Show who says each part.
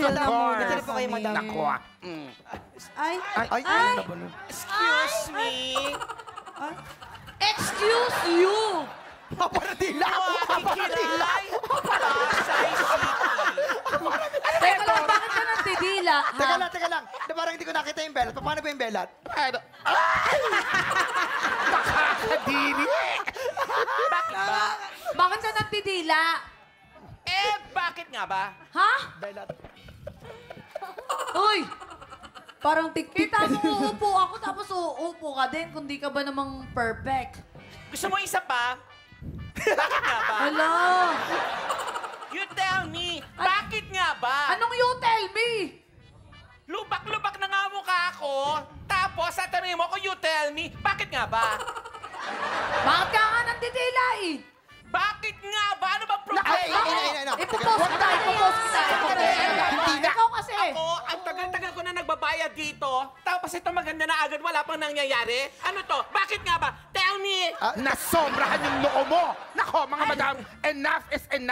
Speaker 1: Chill na muna.
Speaker 2: Dito po kayo, madam.
Speaker 3: Nako.
Speaker 1: Ay,
Speaker 3: Ay, ano ba nun?
Speaker 4: Excuse me.
Speaker 5: Excuse you!
Speaker 3: Paparadila! Paparadila!
Speaker 4: Pasay City.
Speaker 5: Teka lang, bakit ka nagtidila?
Speaker 3: Teka lang. Parang hindi ko nakita yung belat. Paano ba yung belat? Ano? Makakadiri!
Speaker 4: Bakit ba?
Speaker 5: Bakit ka nagtidila?
Speaker 4: Bakit nga ba?
Speaker 5: Ha?
Speaker 3: Belat.
Speaker 5: Uy! Parang Kita mo, uupo ako tapos uupo ka din kung di ka ba namang perfect.
Speaker 4: Gusto mo isa pa? Bakit nga ba?
Speaker 5: Hala!
Speaker 4: You tell me, bakit nga ba?
Speaker 5: Anong you tell me?
Speaker 4: Lubak-lubak na nga mukha ko. Tapos, sasabihin mo ko, you tell me, bakit nga ba?
Speaker 5: Bakit ka nga nagtidila eh?
Speaker 4: Bakit nga ba? Ano ba problema?
Speaker 3: Ay.
Speaker 5: Ipopost kita, ipopost kita.
Speaker 3: Hindi na.
Speaker 5: Ikaw kasi.
Speaker 4: Ako, ang tagal-tagal ko na nagbabayad dito. Tapos ito maganda na agad, wala pang nangyayari. Ano to? Bakit nga ba? Tell me!
Speaker 3: Nasombrahan yung noo mo! Nako, mga madam, enough is enough!